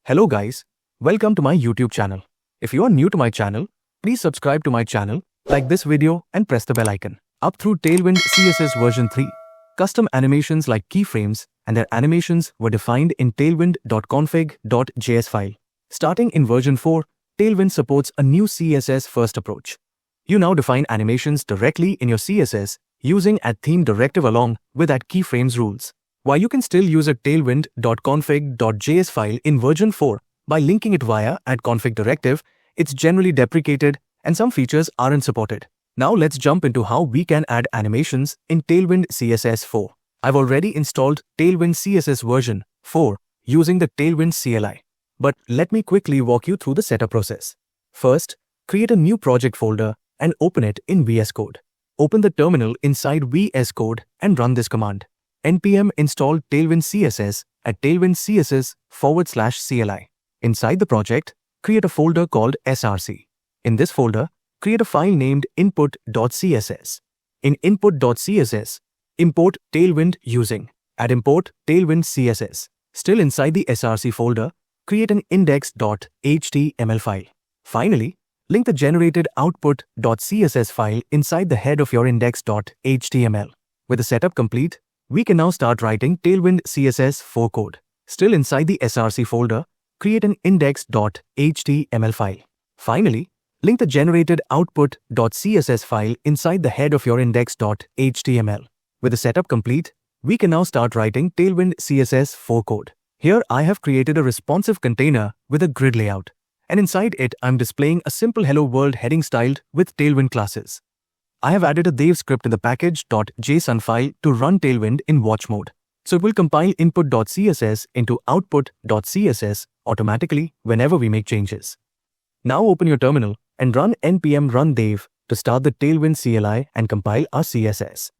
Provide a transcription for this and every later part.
Hello guys, welcome to my YouTube channel. If you are new to my channel, please subscribe to my channel, like this video and press the bell icon. Up through Tailwind CSS version 3, custom animations like keyframes and their animations were defined in tailwind.config.js file. Starting in version 4, Tailwind supports a new CSS-first approach. You now define animations directly in your CSS using @theme directive along with @keyframes rules. While you can still use a tailwind.config.js file in version 4 by linking it via @config directive, it's generally deprecated and some features aren't supported. Now let's jump into how we can add animations in Tailwind CSS 4. I've already installed Tailwind CSS version 4 using the Tailwind CLI. But let me quickly walk you through the setup process. First, create a new project folder and open it in VS Code. Open the terminal inside VS Code and run this command: npm install tailwind css at tailwind/css/cli. Inside the project, create a folder called src. In this folder, create a file named input.css. In input.css, import tailwind using @import tailwind css. Still inside the src folder, create an index.html file. Finally, link the generated output.css file inside the head of your index.html. With the setup complete, we can now start writing Tailwind CSS 4 code. Still inside the src folder, create an index.html file. Finally, link the generated output.css file inside the head of your index.html. With the setup complete, we can now start writing Tailwind CSS 4 code. Here I have created a responsive container with a grid layout, and inside it I'm displaying a simple hello world heading styled with Tailwind classes. I have added a dev script in the package.json file to run Tailwind in watch mode, so it will compile input.css into output.css automatically whenever we make changes. Now open your terminal and run npm run dev to start the Tailwind CLI and compile our CSS.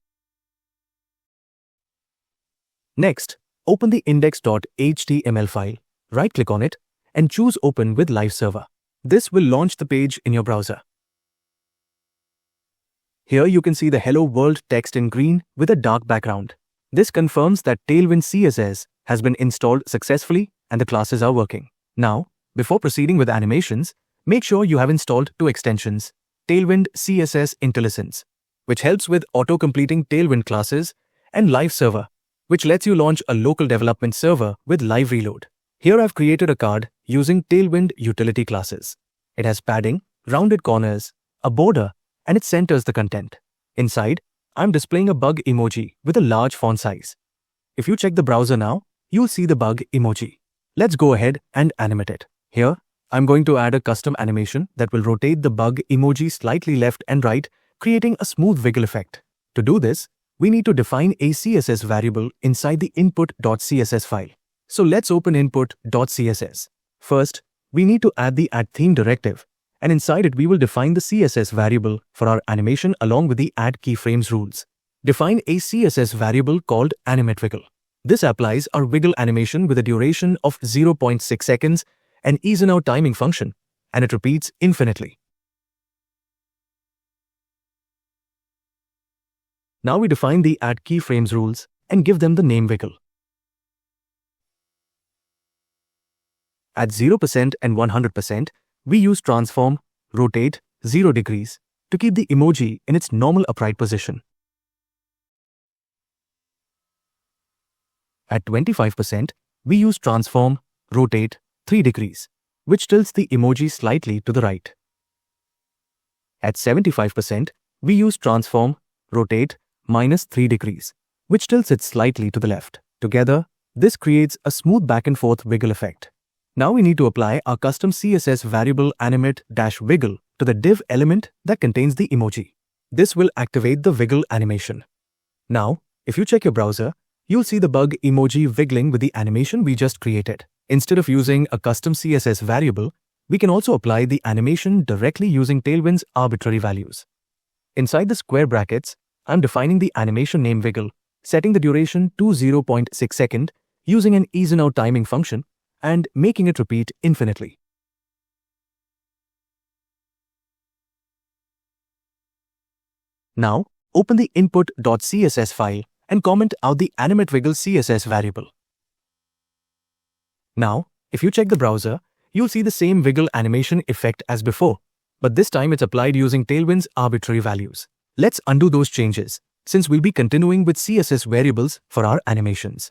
Next, open the index.html file, right-click on it, and choose Open with Live Server. This will launch the page in your browser. Here you can see the Hello World text in green with a dark background. This confirms that Tailwind CSS has been installed successfully and the classes are working. Now, before proceeding with animations, make sure you have installed two extensions: Tailwind CSS IntelliSense, which helps with auto-completing Tailwind classes, and Live Server, which lets you launch a local development server with live reload. Here I've created a card using Tailwind utility classes. It has padding, rounded corners, a border, and it centers the content. Inside, I'm displaying a bug emoji with a large font size. If you check the browser now, you'll see the bug emoji. Let's go ahead and animate it. Here, I'm going to add a custom animation that will rotate the bug emoji slightly left and right, creating a smooth wiggle effect. To do this, we need to define a CSS variable inside the input.css file. So let's open input.css. First, we need to add the @theme directive, and inside it we will define the CSS variable for our animation along with the @keyframes rules. Define a CSS variable called animateWiggle. This applies our wiggle animation with a duration of 0.6 seconds and is in our timing function, and it repeats infinitely. Now we define the @keyframes rules and give them the name wiggle. At 0% and 100%, we use transform, rotate 0 degrees to keep the emoji in its normal upright position. At 25%, we use transform, rotate 3 degrees, which tilts the emoji slightly to the right. At 75%, we use transform, rotate -3 degrees, which tilts it slightly to the left. Together, this creates a smooth back and forth wiggle effect. Now we need to apply our custom CSS variable animate-wiggle to the div element that contains the emoji. This will activate the wiggle animation. Now, if you check your browser, you'll see the bug emoji wiggling with the animation we just created. Instead of using a custom CSS variable, we can also apply the animation directly using Tailwind's arbitrary values. Inside the square brackets, I'm defining the animation name wiggle, setting the duration to 0.6 seconds using an is-in-out timing function, and making it repeat infinitely. Now, open the input.css file and comment out the animateWiggle CSS variable. Now, If you check the browser, you'll see the same wiggle animation effect as before, but this time it's applied using Tailwind's arbitrary values. Let's undo those changes, since we'll be continuing with CSS variables for our animations.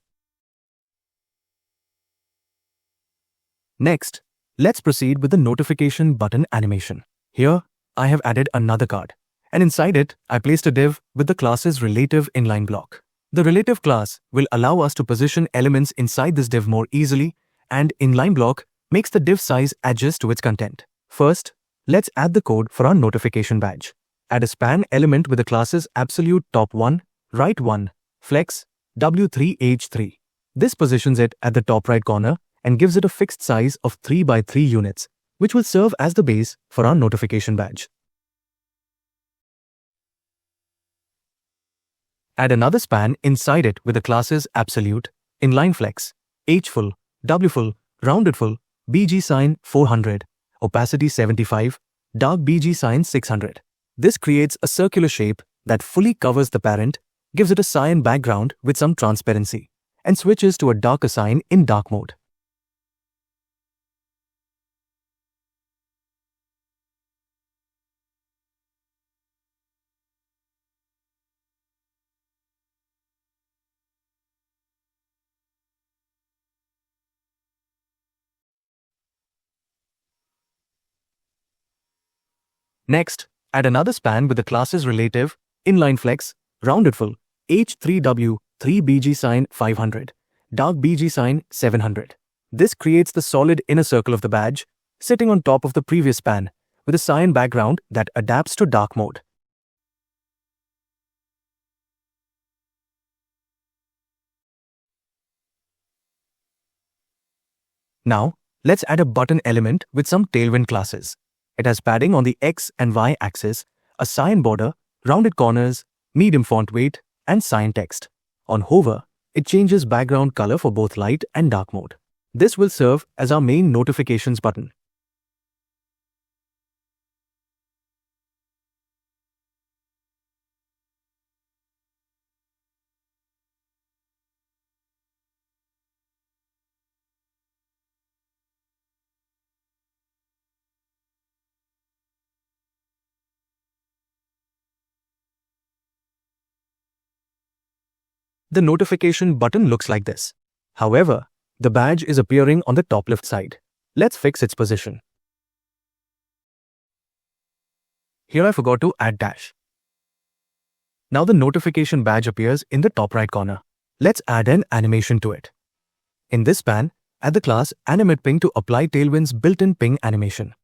Next, let's proceed with the notification button animation. Here, I have added another card, and inside it, I placed a div with the class's relative inline block. The relative class will allow us to position elements inside this div more easily, and inline block makes the div size adjust to its content. First, let's add the code for our notification badge. Add a span element with the classes absolute top 1, right 1, flex, w3 h3. This positions it at the top right corner and gives it a fixed size of 3 by 3 units, which will serve as the base for our notification badge. Add another span inside it with the classes absolute, inline flex, hfull, wfull, roundedfull, bg sign 400, opacity 75, dark bg sign 600. This creates a circular shape that fully covers the parent, gives it a cyan background with some transparency, and switches to a darker sign in dark mode. Next, add another span with the classes relative, inline flex, roundedfull, h3w, 3bg sign 500, dark bg sign 700. This creates the solid inner circle of the badge, sitting on top of the previous span, with a cyan background that adapts to dark mode. Now, let's add a button element with some Tailwind classes. It has padding on the X and Y axis, a cyan border, rounded corners, medium font weight, and cyan text. On hover, it changes background color for both light and dark mode. This will serve as our main notifications button. The notification button looks like this. However, the badge is appearing on the top left side. Let's fix its position. Here I forgot to add dash. Now the notification badge appears in the top right corner. Let's add an animation to it. In this span, add the class animatePing to apply Tailwind's built-in ping animation.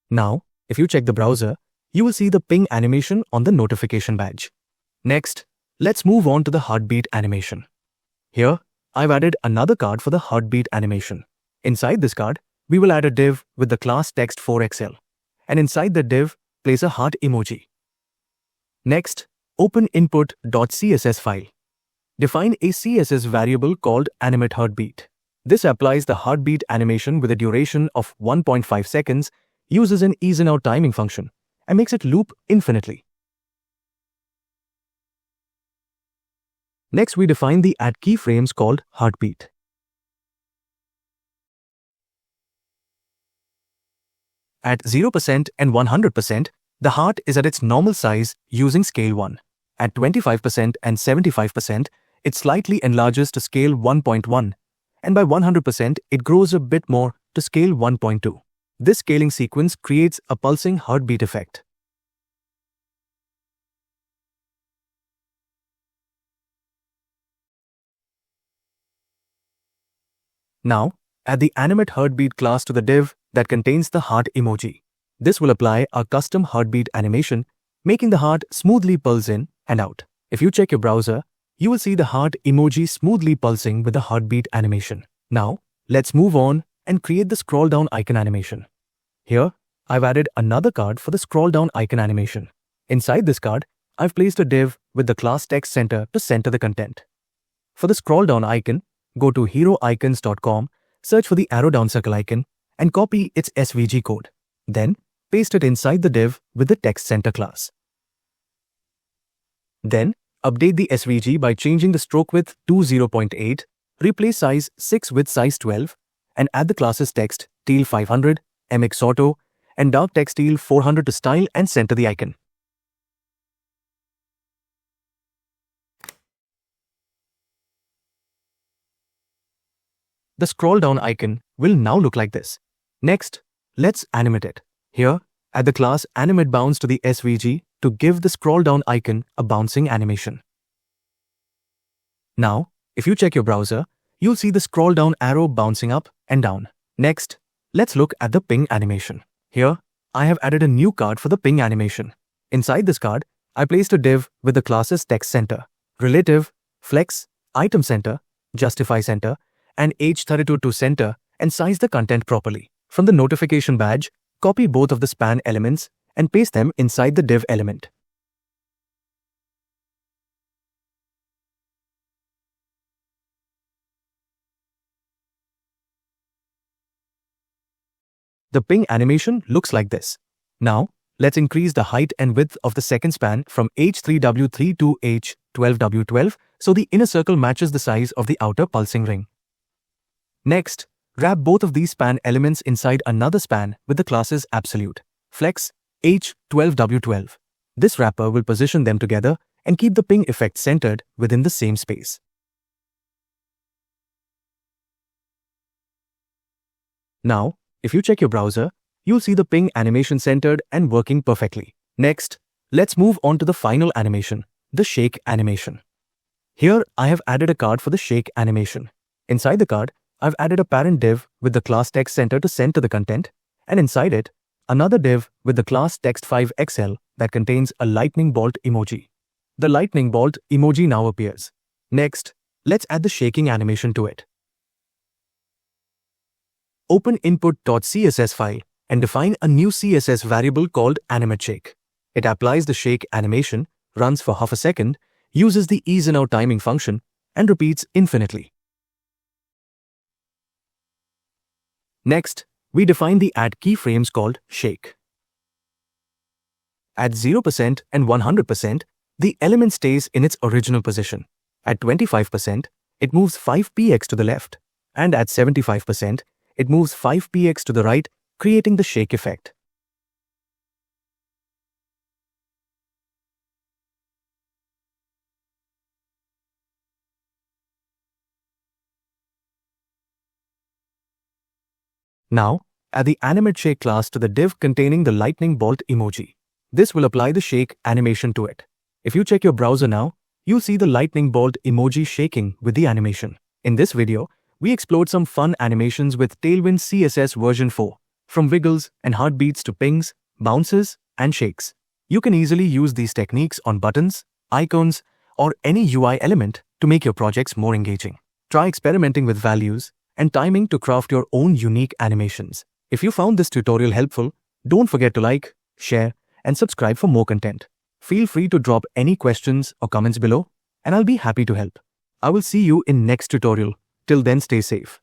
Now, if you check the browser, you will see the ping animation on the notification badge. Next, let's move on to the heartbeat animation. Here, I've added another card for the heartbeat animation. Inside this card, we will add a div with the class text4xl, and inside the div, place a heart emoji. Next, open input.css file. Define a CSS variable called animateHeartbeat. This applies the heartbeat animation with a duration of 1.5 seconds, uses an ease-in-out timing function, and makes it loop infinitely. Next, we define the add keyframes called heartbeat. At 0% and 100%, the heart is at its normal size using scale 1. At 25% and 75%, it slightly enlarges to scale 1.1, and by 100%, it grows a bit more to scale 1.2. This scaling sequence creates a pulsing heartbeat effect. Now, add the animateHeartbeat class to the div that contains the heart emoji. This will apply our custom heartbeat animation, making the heart smoothly pulse in and out. If you check your browser, you will see the heart emoji smoothly pulsing with the heartbeat animation. Now, let's move on and create the scroll down icon animation. Here, I've added another card for the scroll down icon animation. Inside this card, I've placed a div with the class text center to center the content. For the scroll down icon, go to heroicons.com, search for the arrow down circle icon, and copy its SVG code. Then, paste it inside the div with the text center class. Then, update the SVG by changing the stroke width to 0.8, replace size 6 with size 12, and add the classes text teal 500, mx auto, and dark text teal 400 to style and center the icon. The scroll down icon will now look like this. Next, let's animate it. Here, add the class animate bounce to the SVG to give the scroll down icon a bouncing animation. Now, if you check your browser, you'll see the scroll down arrow bouncing up and down. Next, let's look at the ping animation. Here, I have added a new card for the ping animation. Inside this card, I placed a div with the classes text center, relative, flex, item center, justify center, and h32 to center and size the content properly. From the notification badge, copy both of the span elements and paste them inside the div element. The ping animation looks like this. Now, let's increase the height and width of the second span from h3w3 to h12w12 so the inner circle matches the size of the outer pulsing ring. Next, wrap both of these span elements inside another span with the classes absolute, flex, h12w12. This wrapper will position them together and keep the ping effect centered within the same space. Now, if you check your browser, you'll see the ping animation centered and working perfectly. Next, let's move on to the final animation, the shake animation. Here, I have added a card for the shake animation. Inside the card, I've added a parent div with the class text center to center the content, and inside it, another div with the class text5xl that contains a lightning bolt emoji. The lightning bolt emoji now appears. Next, let's add the shaking animation to it. Open input.css file and define a new CSS variable called animateShake. It applies the shake animation, runs for half a second, uses the easeInow timing function, and repeats infinitely. Next, we define the add keyframes called shake. At 0% and 100%, the element stays in its original position. At 25%, it moves 5px to the left, and at 75%, it moves 5px to the right, creating the shake effect. Now, add the animateShake class to the div containing the lightning bolt emoji. This will apply the shake animation to it. If you check your browser now, you'll see the lightning bolt emoji shaking with the animation. In this video, we explored some fun animations with Tailwind CSS version 4, from wiggles and heartbeats to pings, bounces, and shakes. You can easily use these techniques on buttons, icons, or any UI element to make your projects more engaging. Try experimenting with values and timing to craft your own unique animations. If you found this tutorial helpful, don't forget to like, share, and subscribe for more content. Feel free to drop any questions or comments below, and I'll be happy to help. I will see you in next tutorial. Till then, stay safe.